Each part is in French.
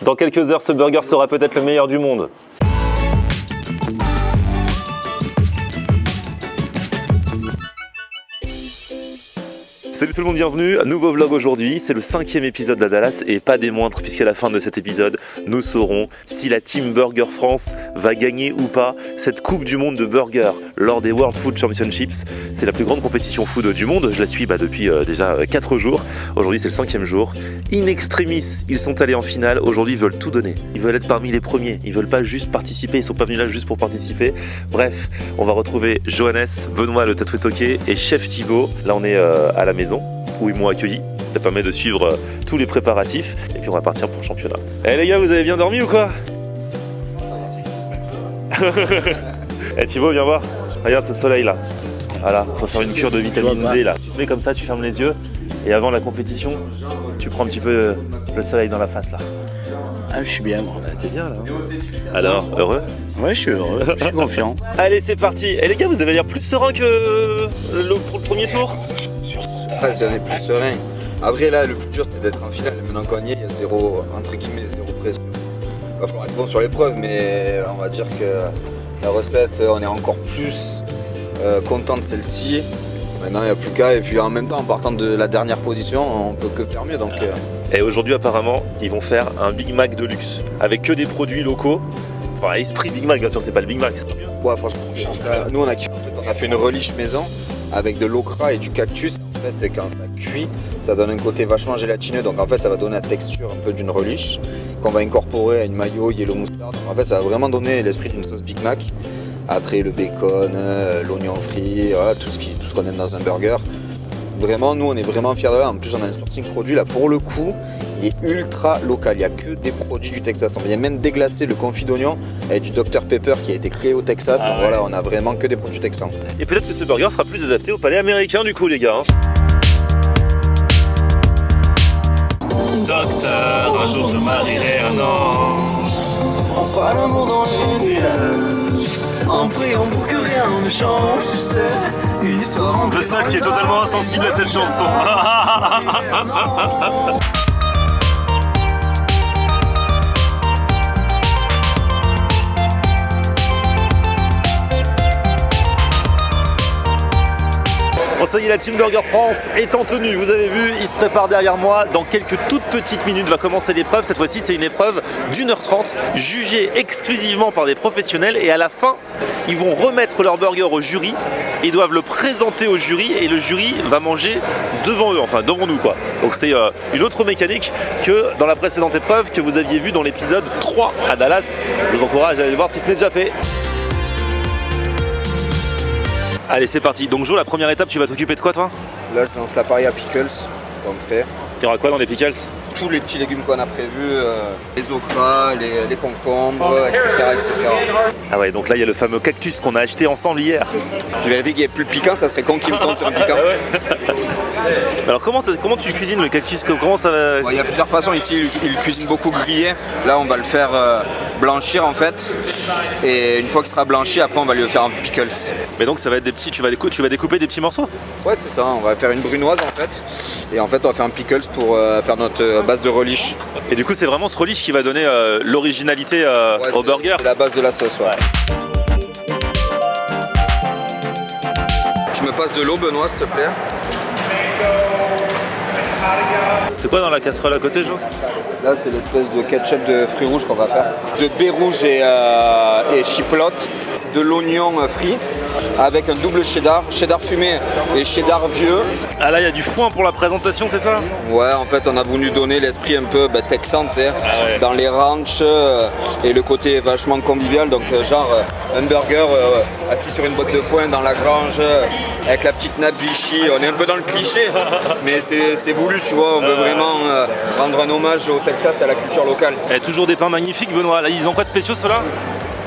Dans quelques heures, ce burger sera peut-être le meilleur du monde. Salut tout le monde, bienvenue, nouveau vlog aujourd'hui, c'est le 5e épisode d'Adalas et pas des moindres puisqu'à la fin de cet épisode, nous saurons si la Team Burger France va gagner ou pas cette Coupe du Monde de Burger lors des World Food Championships. C'est la plus grande compétition food du monde, je la suis depuis déjà 4 jours, aujourd'hui c'est le 5e jour. In extremis, ils sont allés en finale, aujourd'hui ils veulent tout donner, ils veulent être parmi les premiers, ils veulent pas juste participer, ils sont pas venus là juste pour participer. Bref, on va retrouver Johannes, Benoît le tatoué toqué et Chef Thibaut, là on est à la maison où ils m'ont accueilli, ça permet de suivre tous les préparatifs et puis on va partir pour le championnat. Eh les gars, vous avez bien dormi ou quoi? Eh Thibaut, viens voir, regarde ce soleil là. Voilà, faut faire une cure de vitamine D là. Tu mets comme ça, tu fermes les yeux et avant la compétition, tu prends un petit peu le soleil dans la face là. Ah, je suis bien moi. Ah, t'es bien là. Alors, heureux? Ouais, je suis heureux, je suis confiant. Allez, c'est parti. Et les gars, vous avez l'air plus serein que pour le premier tour? Ouais, j'en ai plus serein. Après là, le plus dur c'était d'être en finale. Maintenant qu'on y est, il y a zéro, entre guillemets, zéro pression. Il va falloir être bon sur l'épreuve, mais on va dire que la recette, on est encore plus content de celle-ci. Maintenant, il n'y a plus qu'à. Et puis en même temps, en partant de la dernière position, on peut que faire mieux. Donc, Et aujourd'hui, apparemment, ils vont faire un Big Mac de luxe avec que des produits locaux. Enfin, esprit Big Mac, bien sûr, c'est pas le Big Mac. ouais, franchement, nous on a fait une reliche maison avec de l'okra et du cactus. En fait, quand ça cuit, ça donne un côté vachement gélatineux. Donc en fait, ça va donner la texture un peu d'une reliche qu'on va incorporer à une mayo yellow mustard. Donc, en fait, ça va vraiment donner l'esprit d'une sauce Big Mac. Après le bacon, l'oignon frit, voilà, tout ce qu'on aime dans un burger. Vraiment, nous on est vraiment fiers de là. En plus, on a un sourcing produit là. Pour le coup, il est ultra local. Il n'y a que des produits du Texas. Il y a même déglacé le confit d'oignon avec du Dr Pepper qui a été créé au Texas. Donc voilà, on a vraiment que des produits texans. Et peut-être que ce burger sera plus adapté au palais américain du coup, les gars. Docteur, un jour je marierai un ange. On fera l'amour dans les nuages, en priant pour que rien ne change, tu sais. Une histoire en Le seul qui est totalement insensible à cette chanson. Bon, ça y est, la Team Burger France est en tenue, vous avez vu, ils se préparent derrière moi. Dans quelques toutes petites minutes va commencer l'épreuve. Cette fois-ci, c'est une épreuve d'1h30, jugée exclusivement par des professionnels. Et à la fin, ils vont remettre leur burger au jury. Ils doivent le présenter au jury et le jury va manger devant eux, enfin devant nous quoi. Donc c'est une autre mécanique que dans la précédente épreuve que vous aviez vue dans l'épisode 3 à Dallas. Je vous encourage à aller voir si ce n'est déjà fait. Allez, c'est parti. Donc Jo, la première étape, tu vas t'occuper de quoi toi? Là, je lance l'appareil à pickles d'entrée. Il y aura quoi dans les pickles? Tous les petits légumes qu'on a prévus, les okras, les concombres, etc. Ah ouais, donc là il y a le fameux cactus qu'on a acheté ensemble hier. Je vais qu'il y ait plus piquant, ça serait con qu'il me tombe sur un piquant. Alors comment tu cuisines le cactus? Comment ça va? Il y a plusieurs façons, ici il cuisine beaucoup grillé. Là on va le faire blanchir en fait. Et une fois qu'il sera blanchi, après on va le faire en pickles. Mais donc ça va être des petits, tu vas découper des petits morceaux? Ouais c'est ça, on va faire une brunoise en fait. Et en fait on va faire un pickles pour faire notre base de relish. Et du coup c'est vraiment ce relish qui va donner l'originalité au burger? C'est la base de la sauce, ouais. Tu me passes de l'eau Benoît s'il te plaît? C'est quoi dans la casserole à côté, Jo? Là, c'est l'espèce de ketchup de fruits rouges qu'on va faire. De baies rouges et chiplotes, de l'oignon frit, avec un double cheddar fumé et cheddar vieux. Ah là, il y a du foin pour la présentation, c'est ça? Ouais, en fait, on a voulu donner l'esprit un peu texan, tu sais, dans les ranchs et le côté vachement convivial. Donc, un burger assis sur une botte de foin dans la grange, avec la petite nappe Vichy. On est un peu dans le cliché, mais c'est voulu, tu vois. On veut vraiment rendre un hommage au Texas et à la culture locale. Et toujours des pains magnifiques, Benoît. Là, ils ont quoi de spéciaux, ceux-là?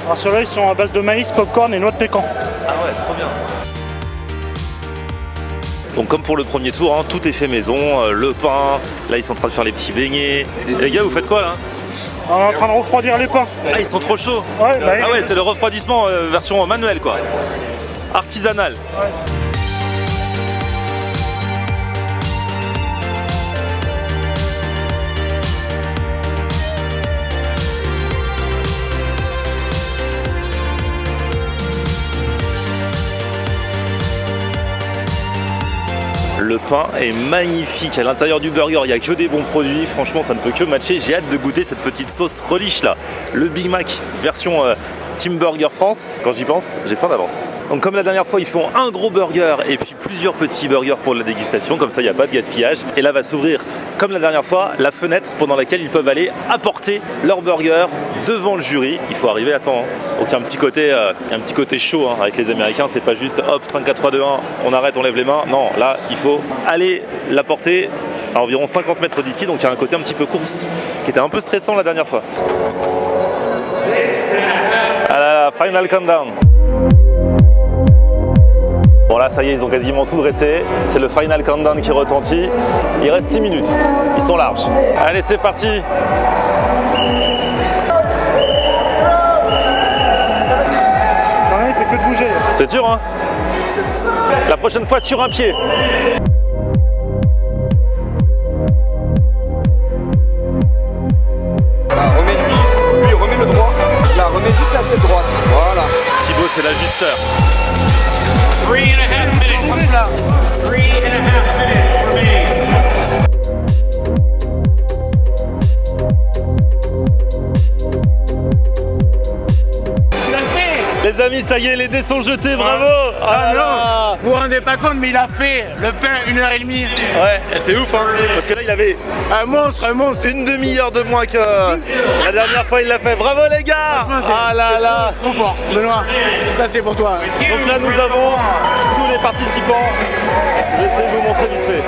Alors ceux-là ils sont à base de maïs, popcorn et noix de pécan. Ah ouais, trop bien. Donc comme pour le premier tour, hein, tout est fait maison, le pain, là ils sont en train de faire les petits beignets. Et les gars, vous faites quoi là? On est en train de refroidir les pains. Ah, ils sont trop chauds. Ouais, bah, Ah ouais, c'est le refroidissement version manuelle quoi. Artisanal. Ouais. Le pain est magnifique. À l'intérieur du burger, il n'y a que des bons produits. Franchement, ça ne peut que matcher. J'ai hâte de goûter cette petite sauce relish là. Le Big Mac version Team Burger France. Quand j'y pense, j'ai faim d'avance. Donc comme la dernière fois, ils font un gros burger et puis plusieurs petits burgers pour la dégustation. Comme ça, il n'y a pas de gaspillage. Et là va s'ouvrir, comme la dernière fois, la fenêtre pendant laquelle ils peuvent aller apporter leur burger devant le jury. Il faut arriver à temps. Hein. Donc il y a un petit côté chaud hein, avec les Américains. C'est pas juste hop, 5, 4, 3, 2, 1, on arrête, on lève les mains. Non, là, il faut aller l'apporter à environ 50 mètres d'ici. Donc il y a un côté un petit peu course qui était un peu stressant la dernière fois. Ah là là, final countdown. Bon là ça y est, ils ont quasiment tout dressé. C'est le final countdown qui retentit. Il reste 6 minutes. Ils sont larges. Allez, c'est parti. Il fait que de bouger. C'est dur hein. La prochaine fois sur un pied. Lui, remets le droit. Là, remets juste assez droite. Voilà. Thibaut, c'est l'ajusteur. 3.5 minutes. 3.5 minutes remaining. Les amis, ça y est, les dés sont jetés, bravo. Ah non, vous vous rendez pas compte, mais il a fait le pain 1h30. Ouais, c'est ouf hein. Parce que là, il avait Un monstre. une demi-heure de moins que la dernière fois, il l'a fait. Bravo les gars. Ah là là. Trop fort, Benoît. Ça c'est pour toi. Donc là, nous avons tous les participants. Je vais essayer de vous montrer vite fait.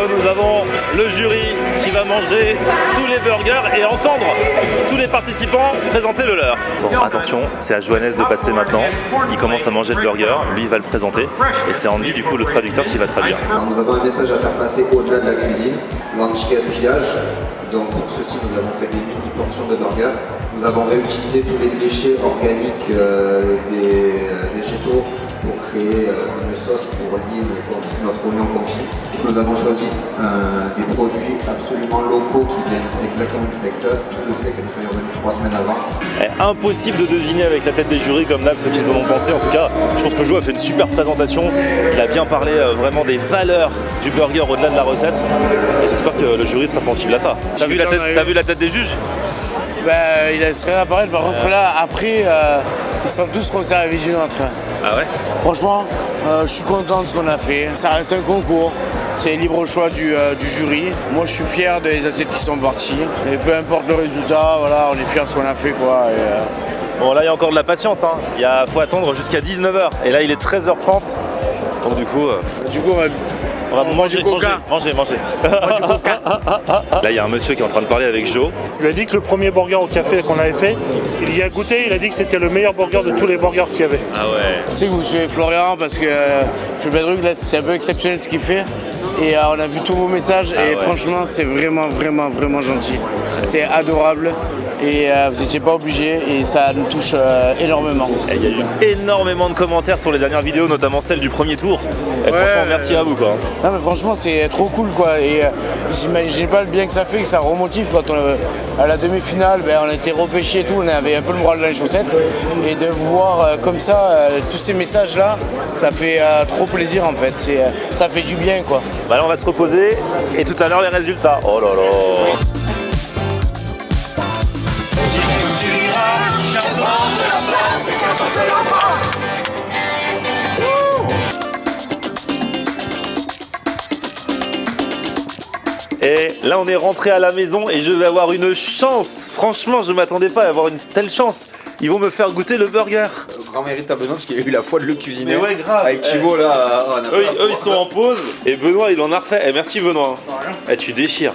Nous avons le jury qui va manger tous les burgers et entendre tous les participants présenter le leur. Bon, attention, c'est à Johannes de passer maintenant. Il commence à manger le burger, lui il va le présenter et c'est Andy du coup le traducteur qui va traduire. Alors, nous avons un message à faire passer au-delà de la cuisine, l'anti-gaspillage. Donc pour ceci, nous avons fait des mini-portions de burgers. Nous avons réutilisé tous les déchets organiques des végétaux pour créer une sauce pour lier notre oignon confit. Nous avons choisi des produits absolument locaux qui viennent exactement du Texas, tout le fait que nous soyons venus 3 semaines avant. Impossible de deviner avec la tête des jurys comme d'hab ce qu'ils en ont pensé. En tout cas, je trouve que Jo a fait une super présentation. Il a bien parlé vraiment des valeurs du burger au-delà de la recette. Et j'espère que le jury sera sensible à ça. T'as vu la tête des juges? Bah, il laisse rien apparaître. Par contre, là, après, ils sont tous conservés vigilants. Ah ouais? Franchement, je suis content de ce qu'on a fait. Ça reste un concours. C'est libre choix du jury. Moi, je suis fier des assiettes qui sont parties. Et peu importe le résultat, voilà, on est fier de ce qu'on a fait, quoi. Bon, là, il y a encore de la patience. Hein. Faut attendre jusqu'à 19h. Et là, il est 13h30. Donc, du coup, on va manger. Moi, du coca. Là, il y a un monsieur qui est en train de parler avec Jo. Il lui a dit que le premier burger au café qu'on avait fait, il y a goûté, il a dit que c'était le meilleur burger de tous les burgers qu'il y avait. Ah ouais. Je sais que vous suivez Florian parce que Fulbedruck, là, c'était un peu exceptionnel ce qu'il fait. Et on a vu tous vos messages et ouais. franchement, c'est vraiment, vraiment, vraiment gentil. C'est adorable et vous n'étiez pas obligés et ça nous touche énormément. Il y a eu énormément de commentaires sur les dernières vidéos, notamment celle du premier tour. Et franchement, merci à vous quoi. Non mais franchement, c'est trop cool quoi. Et j'imagine pas le bien que ça fait, que ça remotive quand à la demi-finale, on a été repêchés et tout, on avait un peu le moral dans les chaussettes. Et de voir comme ça, tous ces messages là, ça fait trop plaisir en fait. Ça fait du bien quoi. Bah là, on va se reposer et tout à l'heure les résultats. Oh là là. Et là on est rentré à la maison et je vais avoir une chance. Franchement, je m'attendais pas à avoir une telle chance. Ils vont me faire goûter le burger. Grand mérite à Benoît parce qu'il a eu la foi de le cuisiner. Mais ouais, grave. Avec Thibaut là. Eux ils sont en pause et Benoît il en a refait. Merci Benoît. Tu déchires.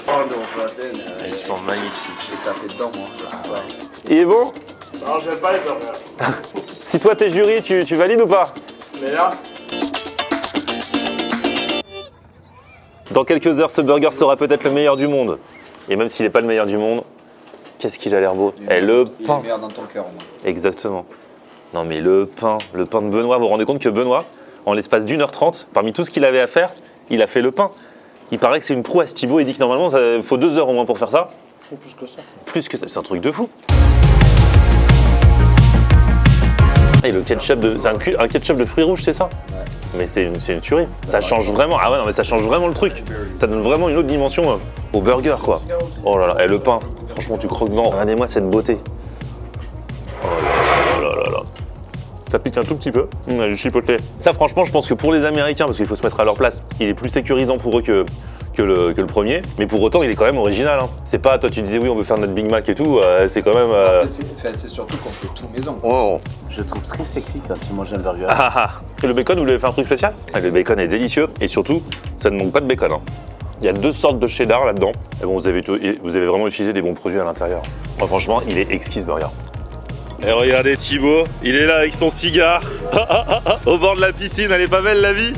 Ils sont magnifiques. J'ai tapé dedans moi. Il est bon? Non, j'aime pas les burgers. Si toi t'es jury, tu valides ou pas? Mais là, dans quelques heures, ce burger sera peut-être le meilleur du monde. Et même s'il n'est pas le meilleur du monde, qu'est-ce qu'il a l'air beau. Et le pain. Il est meilleur dans ton cœur au moins. Exactement. Non mais le pain de Benoît, vous vous rendez compte que Benoît, en l'espace d'1h30, parmi tout ce qu'il avait à faire, il a fait le pain. Il paraît que c'est une prouesse. Thibaut, il dit que normalement, il faut 2 heures au moins pour faire ça. Plus que ça. Plus que ça, c'est un truc de fou. Et le ketchup c'est un ketchup de fruits rouges, c'est ça? Ouais. Mais c'est une tuerie. Ça change vraiment. Ah ouais, non, mais ça change vraiment le truc. Ça donne vraiment une autre dimension au burger, quoi. Oh là là, et le pain. Franchement, tu croques dedans. Regardez-moi cette beauté. Oh là là là là. Ça pique un tout petit peu. Du chipotle. Ça, franchement, je pense que pour les Américains, parce qu'il faut se mettre à leur place, il est plus sécurisant pour eux que le premier, mais pour autant il est quand même original. Hein. C'est pas, toi tu disais oui on veut faire notre Big Mac et tout, c'est quand même... C'est surtout qu'on fait tout maison. Oh. Je trouve très sexy quand tu manges un burger. Et le bacon, vous l'avez fait un truc spécial? Le bacon est délicieux et surtout ça ne manque pas de bacon. Hein. Il y a 2 sortes de cheddar là-dedans. Et bon, vous avez vraiment utilisé des bons produits à l'intérieur. Oh, franchement, il est exquis ce burger. Et regardez Thibaut, il est là avec son cigare au bord de la piscine. Elle est pas belle la vie?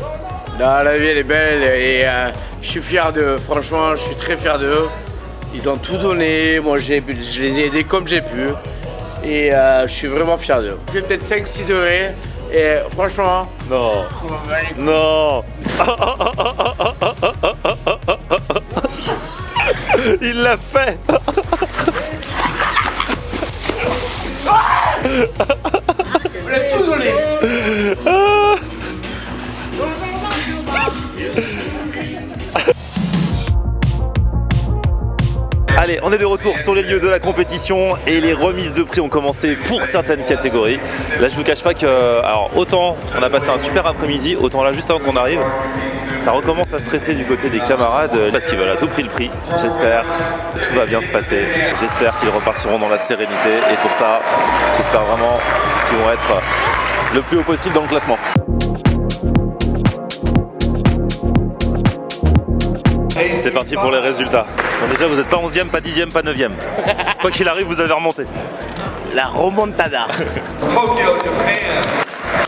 Non, la vie elle est belle et je suis fier d'eux, franchement je suis très fier d'eux. Ils ont tout donné, moi je les ai aidés comme j'ai pu et je suis vraiment fier d'eux. Il fait peut-être 5-6 degrés et franchement... Non. Non. Il l'a fait. On a tout donné. Allez, on est de retour sur les lieux de la compétition et les remises de prix ont commencé pour certaines catégories. Là, je vous cache pas que, alors autant on a passé un super après-midi, autant là juste avant qu'on arrive, ça recommence à stresser du côté des camarades parce qu'ils veulent à tout prix le prix. J'espère que tout va bien se passer. J'espère qu'ils repartiront dans la sérénité et pour ça, j'espère vraiment qu'ils vont être le plus haut possible dans le classement. C'est parti pour les résultats. Bon, déjà, vous n'êtes pas 11e, pas 10e, pas 9e. Quoi qu'il arrive, vous avez remonté. La remontada.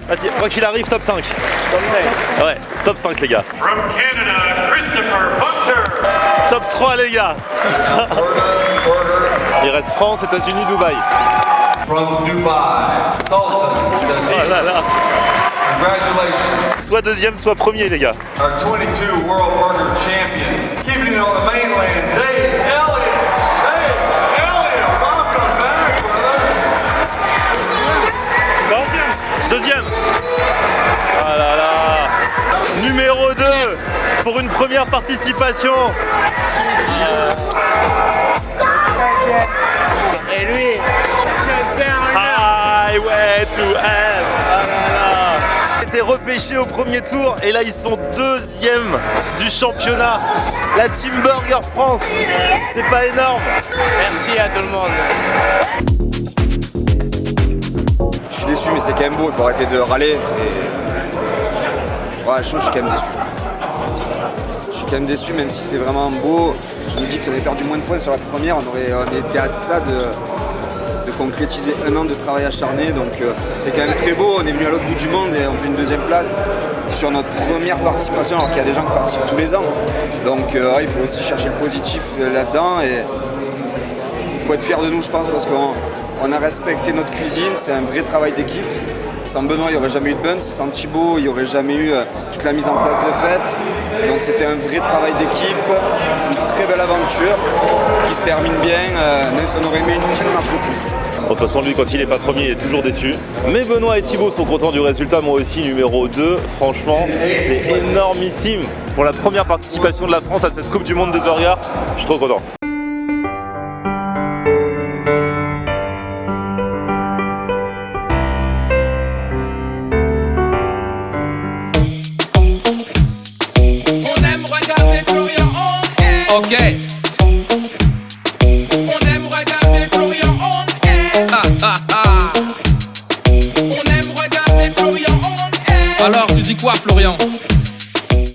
Vas-y, quoi qu'il arrive, top 5. Top 5. Ouais, top 5 les gars. From Canada, Christopher Bunter. Top 3 les gars. Il reste France, États-Unis, Dubaï. From Dubai, Sultan Oh là là. Congratulations. Soit deuxième, soit premier les gars. Our 22 World Burger Champion. Keeping it on the mainland, Dave Elliott. Dave Elliott, welcome back, brother. Deuxième. Ah là là. Numéro 2 pour une première participation. Et lui, Highway to Hell. Ah là là. Ils étaient repêchés au premier tour et là ils sont deuxième du championnat. La Team Burger France. C'est pas énorme. merci à tout le monde. Je suis déçu, mais c'est quand même beau, il faut arrêter de râler. Ouais, je suis quand même déçu. Je suis quand même déçu, même si c'est vraiment beau. Je me dis que si on avait perdu moins de points sur la première, on était à ça de concrétiser 1 an de travail acharné. Donc c'est quand même très beau. On est venu à l'autre bout du monde et on fait une 2e place sur notre première participation, alors qu'il y a des gens qui participent tous les ans. Donc il faut aussi chercher le positif là-dedans et il faut être fier de nous, je pense, parce qu'on a respecté notre cuisine. C'est un vrai travail d'équipe. Sans Benoît, il n'y aurait jamais eu de Buns. Sans Thibaut, il n'y aurait jamais eu toute la mise en place de fête. Donc c'était un vrai travail d'équipe, une très belle aventure qui se termine bien, même si on aurait aimé une petite marche de plus. De toute façon, lui, quand il est pas premier, il est toujours déçu. Mais Benoît et Thibaut sont contents du résultat, moi aussi, numéro 2. Franchement, c'est énormissime. Pour la première participation de la France à cette Coupe du Monde des burgers, je suis trop content. Ok. On aime regarder Florian on air. On aime regarder Florian on air. Alors tu dis quoi Florian?